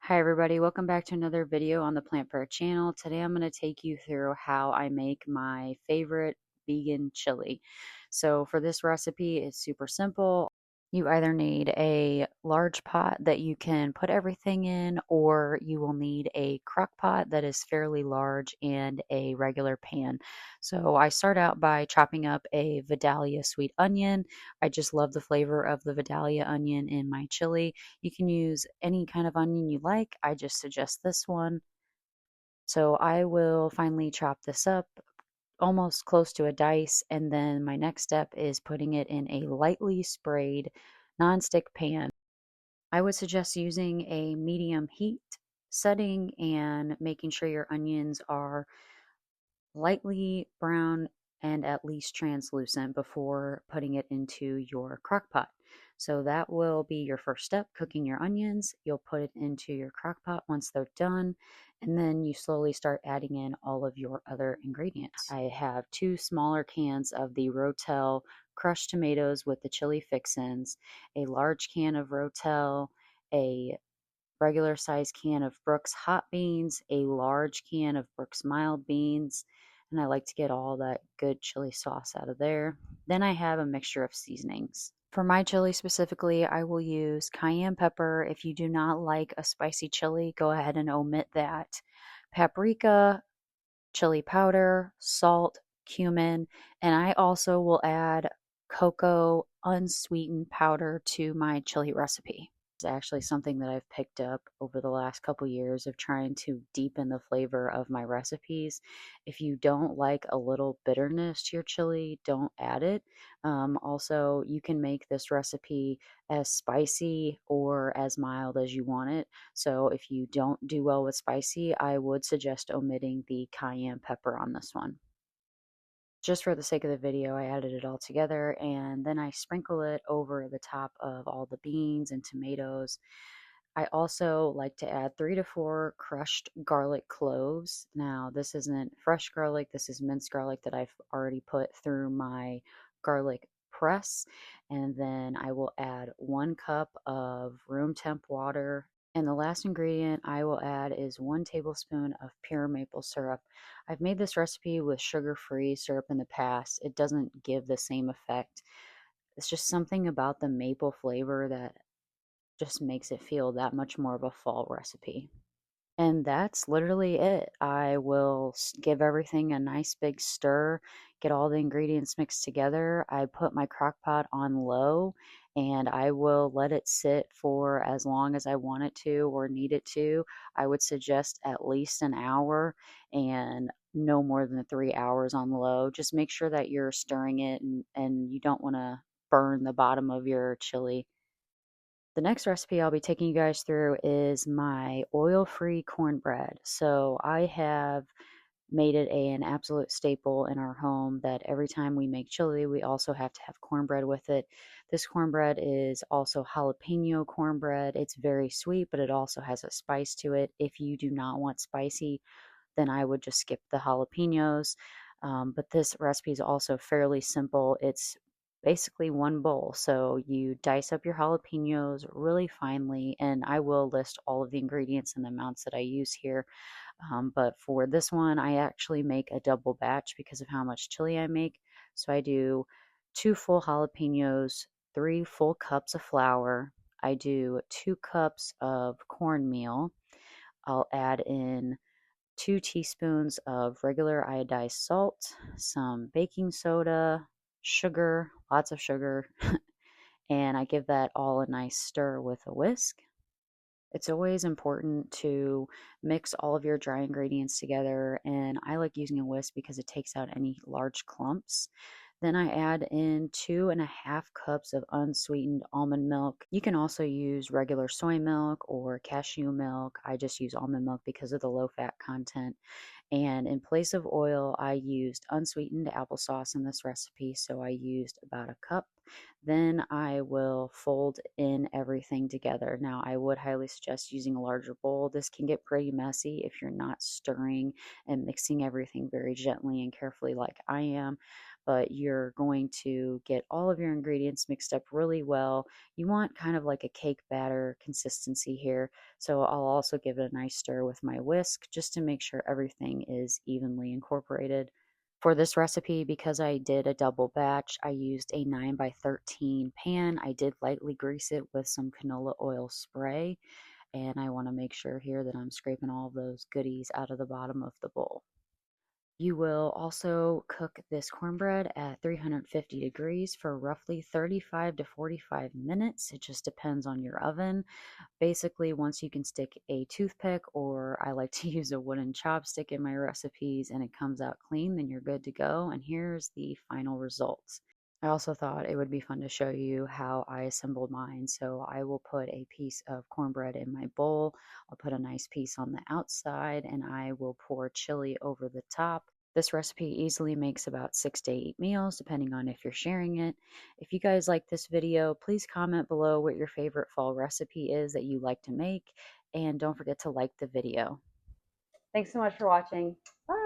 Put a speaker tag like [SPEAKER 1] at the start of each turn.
[SPEAKER 1] Hi everybody, welcome back to another video on the Plant Prayer channel. Today I'm going to take you through how I make my favorite vegan chili. So for this recipe, it's super simple. You either need a large pot that you can put everything in, or you will need a crock pot that is fairly large and a regular pan. So I start out by chopping up a Vidalia sweet onion. I just love the flavor of the Vidalia onion in my chili. You can use any kind of onion you like. I just suggest this one. So I will finally chop this up almost close to a dice, and then my next step is putting it in a lightly sprayed nonstick pan. I would suggest using a medium heat setting and making sure your onions are lightly brown and at least translucent before putting it into your crock pot. So that will be your first step, cooking your onions. You'll put it into your crock pot once they're done, and then you slowly start adding in all of your other ingredients. I have two smaller cans of the Rotel crushed tomatoes with the chili fixins, a large can of Rotel, a regular size can of Brooks hot beans, a large can of Brooks mild beans, and I like to get all that good chili sauce out of there. Then I have a mixture of seasonings. For my chili specifically, I will use cayenne pepper. If you do not like a spicy chili, go ahead and omit that. Paprika, chili powder, salt, cumin, and I also will add cocoa unsweetened powder to my chili recipe. It's actually something that I've picked up over the last couple years of trying to deepen the flavor of my recipes. If you don't like a little bitterness to your chili, don't add it. Also, you can make this recipe as spicy or as mild as you want it. So if you don't do well with spicy, I would suggest omitting the cayenne pepper on this one. Just for the sake of the video, I added it all together, and then I sprinkle it over the top of all the beans and tomatoes. I also like to add 3 to 4 crushed garlic cloves. Now, this isn't fresh garlic, this is minced garlic that I've already put through my garlic press. And then I will add 1 cup of room temp water. And the last ingredient I will add is 1 tablespoon of pure maple syrup. I've made this recipe with sugar-free syrup in the past. It doesn't give the same effect. It's just something about the maple flavor that just makes it feel that much more of a fall recipe. And that's literally it. I will give everything a nice big stir, get all the ingredients mixed together. I put my crock pot on low, and I will let it sit for as long as I want it to or need it to. I would suggest at least an hour and no more than 3 hours on low. Just make sure that you're stirring it, and you don't want to burn the bottom of your chili. The next recipe I'll be taking you guys through is my oil-free cornbread. So I have made it an absolute staple in our home that every time we make chili, we also have to have cornbread with it. This cornbread is also jalapeno cornbread. It's very sweet, but it also has a spice to it. If you do not want spicy, then I would just skip the jalapenos. But this recipe is also fairly simple. It's basically one bowl. So you dice up your jalapenos really finely, and I will list all of the ingredients and the amounts that I use here. But for this one, I actually make a double batch because of how much chili I make. So I do 2 full jalapenos, 3 full cups of flour. I do 2 cups of cornmeal. I'll add in 2 teaspoons of regular iodized salt, some baking soda, sugar, lots of sugar, and I give that all a nice stir with a whisk. It's always important to mix all of your dry ingredients together, and I like using a whisk because it takes out any large clumps. Then I add in 2.5 cups of unsweetened almond milk. You can also use regular soy milk or cashew milk. I just use almond milk because of the low fat content. And in place of oil, I used unsweetened applesauce in this recipe, so I used about a cup. Then I will fold in everything together. Now, I would highly suggest using a larger bowl. This can get pretty messy if you're not stirring and mixing everything very gently and carefully like I am. but you're going to get all of your ingredients mixed up really well. You want kind of like a cake batter consistency here, so I'll also give it a nice stir with my whisk just to make sure everything is evenly incorporated. For this recipe, because I did a double batch, I used a 9 by 13 pan. I did lightly grease it with some canola oil spray, and I want to make sure here that I'm scraping all of those goodies out of the bottom of the bowl. You will also cook this cornbread at 350 degrees for roughly 35 to 45 minutes. It just depends on your oven. Basically, once you can stick a toothpick, or I like to use a wooden chopstick in my recipes, and it comes out clean, then you're good to go. And here's the final results. I also thought it would be fun to show you how I assembled mine. So I will put a piece of cornbread in my bowl. I'll put a nice piece on the outside, and I will pour chili over the top. This recipe easily makes about 6 to 8 meals, depending on if you're sharing it. If you guys like this video, please comment below what your favorite fall recipe is that you like to make, and don't forget to like the video. Thanks so much for watching. Bye!